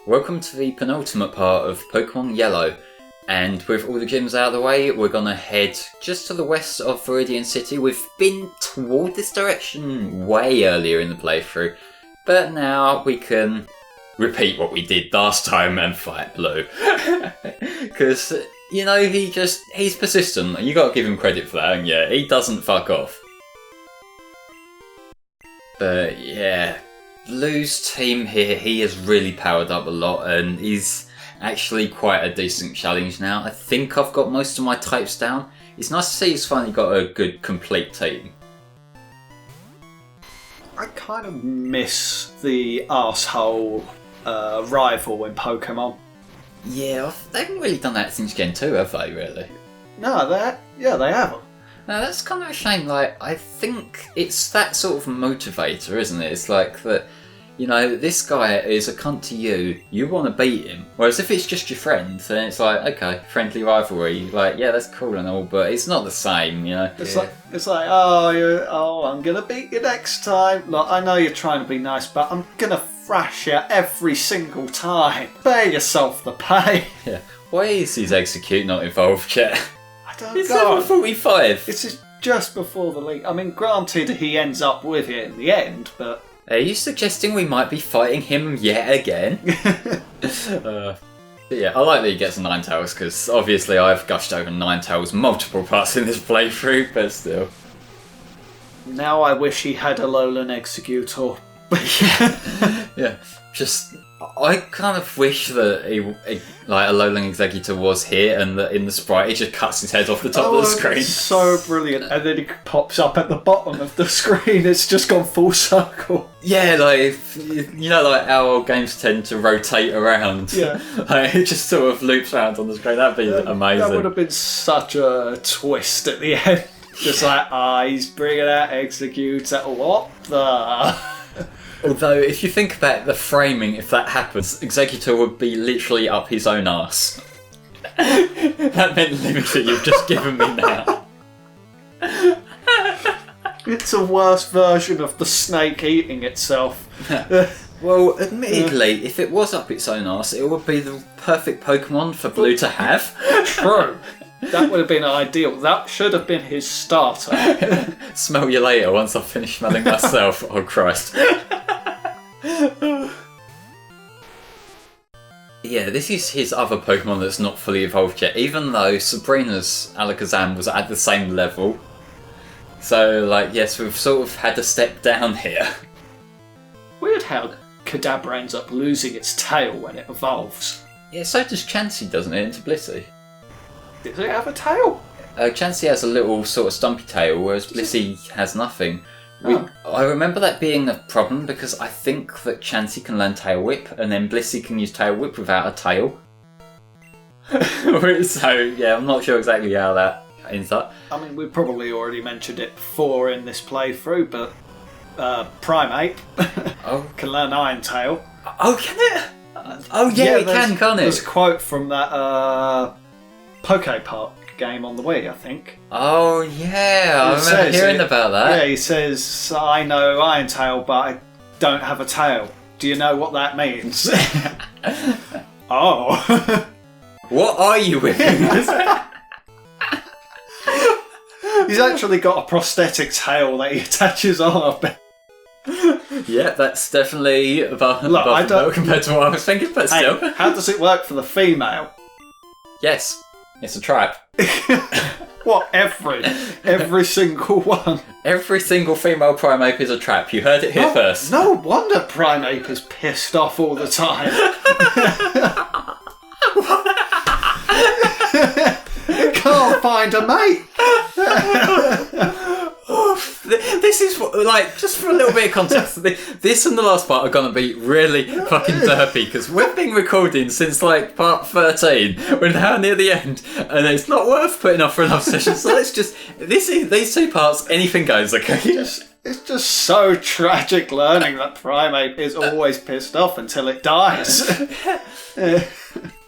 Welcome to the penultimate part of Pokémon Yellow, and with all the gyms out of the way, we're gonna head just to the west of Viridian City. We've been toward this direction way earlier in the playthrough, but now we can repeat what we did last time and fight Blue. Because, you know, he's persistent. You gotta give him credit for that, and yeah, he doesn't fuck off. But yeah, Blue's team here, he has really powered up a lot and he's actually quite a decent challenge now. I think I've got most of my types down. It's nice to see he's finally got a good, complete team. I kind of miss the arsehole rival in Pokémon. Yeah, they haven't really done that since Gen 2, have they, really? No, they haven't. Now, that's kind of a shame. Like, I think it's that sort of motivator, isn't it? It's like that, you know, this guy is a cunt to you, you want to beat him. Whereas if it's just your friend, then it's like, okay, friendly rivalry, like, yeah, that's cool and all, but it's not the same, you know? It's like, I'm gonna beat you next time. Look, I know you're trying to be nice, but I'm gonna thrash you every single time. Spare yourself the pain. Yeah. Why is his execute not involved yet? It's know. level 45. This is just before the league. I mean, granted, he ends up with it in the end, but... Are you suggesting we might be fighting him yet again? Yeah, I like that he gets a Ninetales, because obviously I've gushed over Ninetales multiple parts in this playthrough, but still. Now I wish he had a Alolan Executor. Yeah, just... I kind of wish that a Alolan Executor was here and that in the sprite he just cuts his head off the top of the screen. It's so brilliant. And then he pops up at the bottom of the screen. It's just gone full circle. Yeah, like, you know, like how games tend to rotate around. Yeah. Like, it just sort of loops around on the screen. That'd be amazing. That would have been such a twist at the end. Just like, he's bringing out Executor. What the... Although, if you think about the framing, if that happens, Executor would be literally up his own arse. That mental image that you've just given me now. It's a worse version of the snake eating itself. Well, admittedly, if it was up its own arse, it would be the perfect Pokemon for Blue to have. True. That would have been ideal. That should have been his starter. Smell you later once I've finished smelling myself. Oh, Christ. Yeah, this is his other Pokemon that's not fully evolved yet, even though Sabrina's Alakazam was at the same level. So, like, yes, we've sort of had a step down here. Weird how Kadabra ends up losing its tail when it evolves. Yeah, so does Chansey, doesn't it, into Blissey? Does it have a tail? Chansey has a little sort of stumpy tail, whereas Blissey has nothing. I remember that being a problem because I think that Chansey can learn Tail Whip and then Blissey can use Tail Whip without a tail. So, yeah, I'm not sure exactly how that ends up. I mean, we've probably already mentioned it before in this playthrough, but Primeape can learn Iron Tail. Oh, can it? Oh, yeah, it can, can't it? There's a quote from that Poké Park game on the Wii, I think. Oh, yeah, I remember hearing about that. Yeah, he says, I know Iron Tail, but I don't have a tail. Do you know what that means? Oh. What are you with him? He's actually got a prosthetic tail that he attaches on, I bet. Yeah, that's definitely above compared to what I was thinking, but still. Hey, how does it work for the female? Yes, it's a trap. What, every single one? Every single female Primeape is a trap. You heard it here first. No wonder Primeape is pissed off all the time. It can't find a mate. This is like, just for a little bit of context, this and the last part are going to be really fucking derpy because we've been recording since like part 13. We're now near the end and it's not worth putting off for another session, so let's just, these two parts, anything goes, okay? It's just so tragic learning that Primeape is always pissed off until it dies.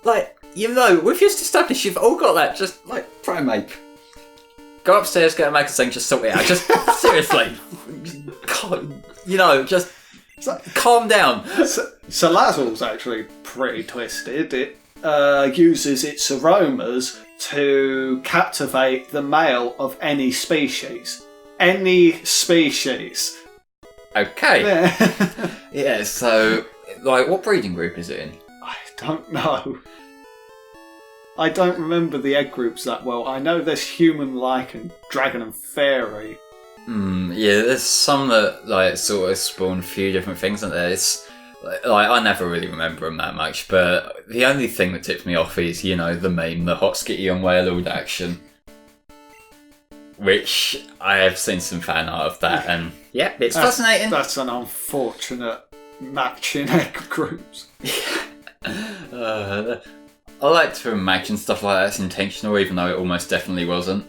Like, you know, we've just established you've all got that, just like Primeape. Go upstairs, get a magazine, just sort it out. Just seriously, God, you know, just Calm down. So Lazzle's actually pretty twisted. It uses its aromas to captivate the male of any species. Any species. Okay. Yeah. Yeah, so, like, what breeding group is it in? I don't know. I don't remember the egg groups that well. I know there's human-like and dragon and fairy. Yeah, there's some that, like, sort of spawn a few different things, and there's... Like, I never really remember them that much, but the only thing that tips me off is, you know, the meme, the hot skitty on Whalelord action. Which, I have seen some fan art of that, and yeah, it's fascinating. That's an unfortunate match in egg groups. I like to imagine stuff like that's intentional, even though it almost definitely wasn't.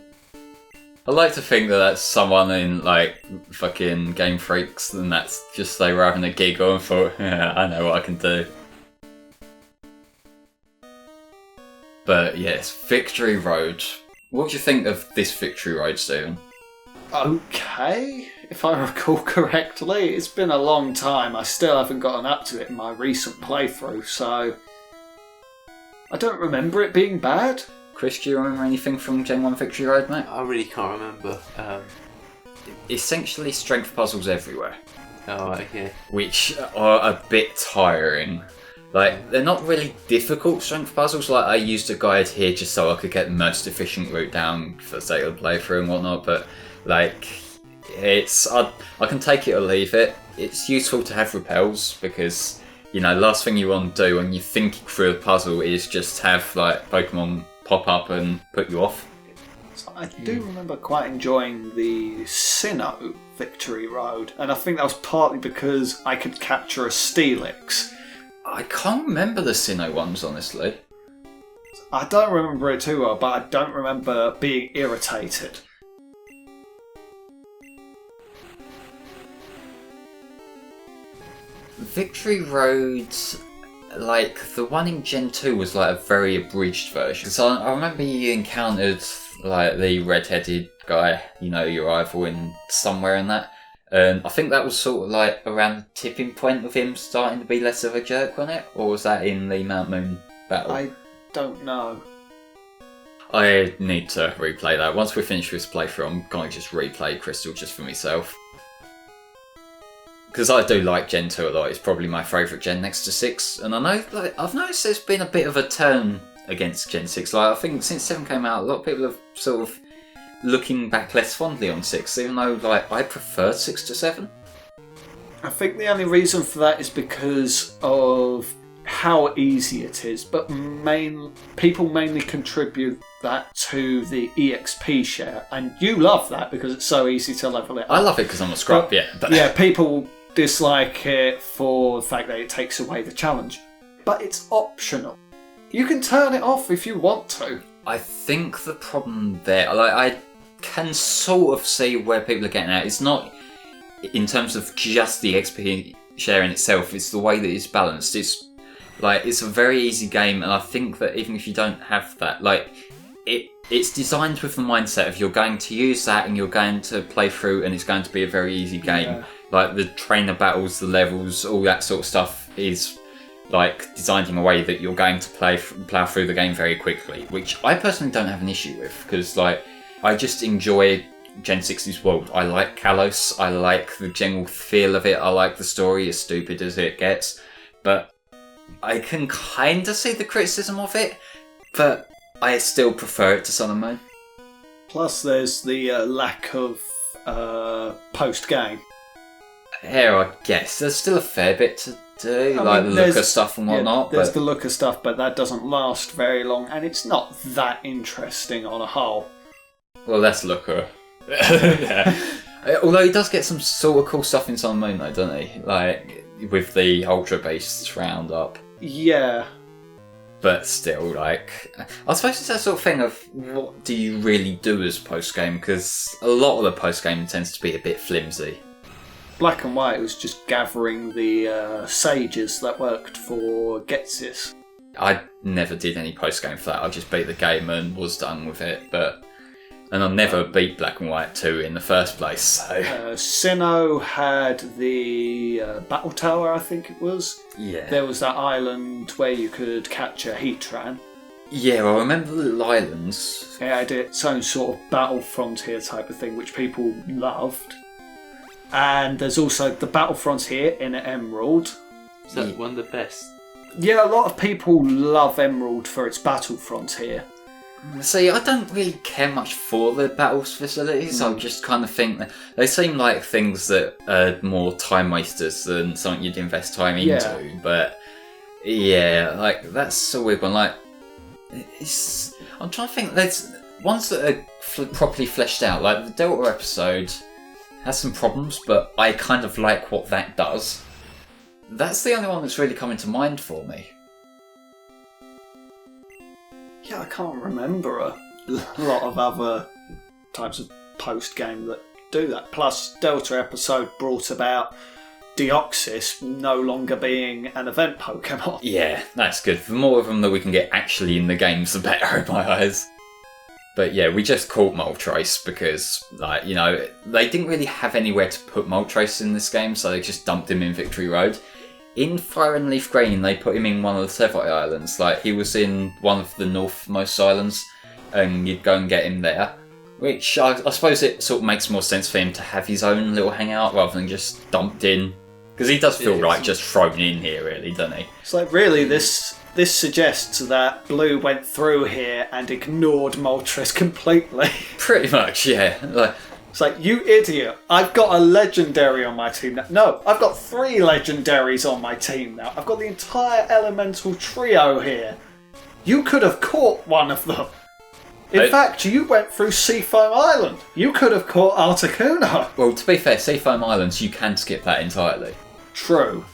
I like to think that that's someone in, like, fucking Game Freaks, and that's just they were having a giggle and thought, yeah, I know what I can do. But yes, Victory Road. What do you think of this Victory Road, Stephen? Okay, if I recall correctly. It's been a long time. I still haven't gotten up to it in my recent playthrough, so... I don't remember it being bad. Chris, do you remember anything from Gen 1 Victory Road, mate? I really can't remember. Essentially strength puzzles everywhere. Oh, okay. Which are a bit tiring. Like, they're not really difficult strength puzzles. Like, I used a guide here just so I could get the most efficient route down for the sake of the playthrough and whatnot, but, like, it's... I can take it or leave it. It's useful to have repels, because, you know, last thing you want to do when you're thinking through a puzzle is just have, like, Pokemon pop up and put you off. So I do remember quite enjoying the Sinnoh Victory Road, and I think that was partly because I could capture a Steelix. I can't remember the Sinnoh ones, honestly. I don't remember it too well, but I don't remember being irritated. Victory Road, like, the one in Gen 2 was like a very abridged version. So I remember you encountered, like, the red-headed guy, you know, your rival in somewhere in that. And I think that was sort of like around the tipping point of him starting to be less of a jerk on it, or was that in the Mount Moon battle? I don't know. I need to replay that. Once we finish this playthrough, I'm going to just replay Crystal just for myself. Because I do like Gen 2 a lot. It's probably my favourite Gen next to 6. And I know, like, I've noticed there's been a bit of a turn against Gen 6. Like, I think since 7 came out, a lot of people have sort of looking back less fondly on 6, even though, like, I prefer 6 to 7. I think the only reason for that is because of how easy it is, but people mainly contribute that to the EXP share, and you love that because it's so easy to level it up. I love it because I'm a scrub, but yeah, people dislike it for the fact that it takes away the challenge, but it's optional. You can turn it off if you want to. I think the problem there, like, I can sort of see where people are getting at. It's not in terms of just the XP share in itself, it's the way that it's balanced. It's like, it's a very easy game, and I think that even if you don't have that, like, it's designed with the mindset of you're going to use that and you're going to play through and it's going to be a very easy game. Yeah. Like, the trainer battles, the levels, all that sort of stuff is, like, designed in a way that you're going to plow through the game very quickly, which I personally don't have an issue with, because, like, I just enjoy Gen 6's world. I like Kalos, I like the general feel of it, I like the story, as stupid as it gets, but I can kind of see the criticism of it, but I still prefer it to Sun and Moon. Plus there's the lack of post-game. Here, I guess. There's still a fair bit to do, I like mean, the Looker stuff and whatnot. Yeah, there's but the Looker stuff, but that doesn't last very long, and it's not that interesting on a whole. Well, that's Looker. Yeah. Although he does get some sort of cool stuff in Sun and Moon, though, doesn't he? Like, with the Ultra Beasts roundup. Yeah. But still, like, I suppose it's that sort of thing of what do you really do as post-game, because a lot of the post-game tends to be a bit flimsy. Black and White was just gathering the sages that worked for Getsis. I never did any post-game for that. I just beat the game and was done with it. But And I never beat Black and White 2 in the first place, so... Sinnoh had the Battle Tower, I think it was. Yeah. There was that island where you could capture Heatran. Yeah, I remember the little islands. It had its own sort of battle frontier type of thing, which people loved. And there's also the Battle Frontier in Emerald. Is that one of the best? Yeah, a lot of people love Emerald for its Battle Frontier. See, I don't really care much for the battles facilities. I just kind of think that they seem like things that are more time wasters than something you'd invest time into. But yeah, like that's a weird one. Like, I'm trying to think. There's ones that are properly fleshed out. Like the Delta episode has some problems, but I kind of like what that does. That's the only one that's really coming to mind for me. Yeah, I can't remember a lot of other types of post-game that do that. Plus, Delta episode brought about Deoxys no longer being an event Pokemon. Yeah, that's good. The more of them that we can get actually in the games, the better in my eyes. But yeah, we just caught Moltres because, like, you know, they didn't really have anywhere to put Moltres in this game, so they just dumped him in Victory Road. In Fire and Leaf Green, they put him in one of the Sevite Islands. Like, he was in one of the northmost islands, and you'd go and get him there. Which, I suppose it sort of makes more sense for him to have his own little hangout rather than just dumped in. Because he does feel like just thrown in here, really, doesn't he? It's like, really, this suggests that Blue went through here and ignored Moltres completely. Pretty much, yeah. Like, it's like, you idiot, I've got a legendary on my team now. No, I've got 3 legendaries on my team now. I've got the entire elemental trio here. You could have caught one of them. In fact, you went through Seafoam Island. You could have caught Articuno. Well, to be fair, Seafoam Islands, you can skip that entirely. True.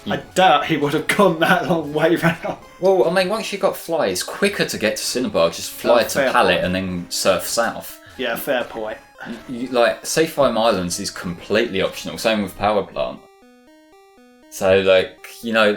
I doubt he would have gone that long way round. Well, I mean, once you got Fly, it's quicker to get to Cinnabar. Just fly to Pallet and then surf south. Yeah, fair point. Like, Seafoam Islands is completely optional. Same with Power Plant. So, like, you know,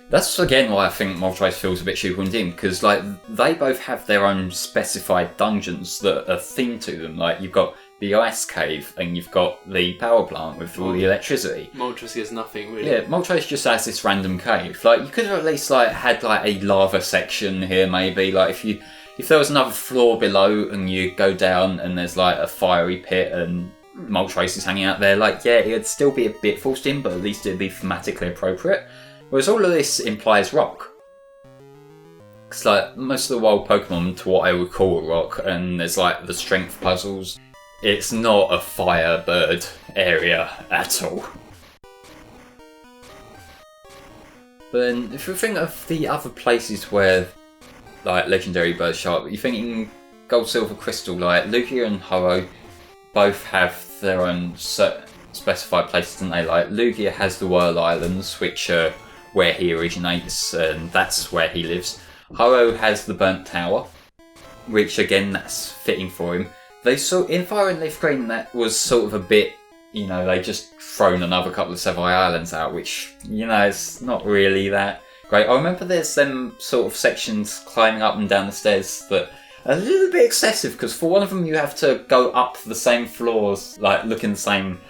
that's again why I think Moltres feels a bit shoehorned in, because, like, they both have their own specified dungeons that are themed to them. Like, you've got the Ice Cave and you've got the Power Plant with all the electricity. Moltres gets nothing, really. Yeah, Moltres just has this random cave. Like, you could have at least, like, had, like, a lava section here, maybe. Like, if there was another floor below and you go down and there's, like, a fiery pit and Moltres is hanging out there, like, yeah, it'd still be a bit forced in, but at least it'd be thematically appropriate. Whereas all of this implies rock. Because, like, most of the wild Pokemon to what I would call a rock, and there's, like, the strength puzzles. It's not a Firebird area at all. But then, if you think of the other places where, like, legendary birds show up, you're thinking Gold, Silver, Crystal, like, Lugia and Ho-Oh both have their own specified places, don't they? Like, Lugia has the Whirl Islands, which are where he originates, and that's where he lives. Ho-Oh has the Burnt Tower, which, again, that's fitting for him. They saw in Fire and Leaf Green, that was sort of a bit, you know, they just thrown another couple of Sevite Islands out, which, you know, it's not really that great. I remember there's them sort of sections climbing up and down the stairs that are a little bit excessive, because for one of them you have to go up the same floors, like looking the same,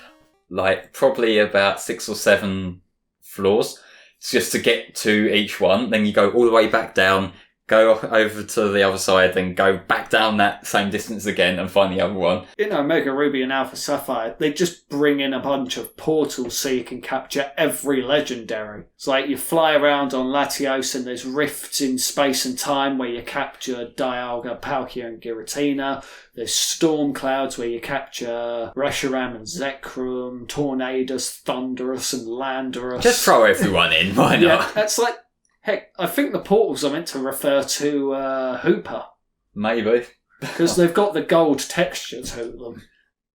like probably about 6 or 7 floors, just to get to each one. Then you go all the way back down, go over to the other side, then go back down that same distance again and find the other one. In Omega Ruby and Alpha Sapphire, they just bring in a bunch of portals so you can capture every legendary. It's like you fly around on Latios and there's rifts in space and time where you capture Dialga, Palkia and Giratina. There's storm clouds where you capture Reshiram and Zekrom, Tornadus, Thunderous and Landorus. Just throw everyone in, why not? Yeah, that's like... Heck, I think the portals are meant to refer to Hooper. Maybe. Because they've got the gold texture to them.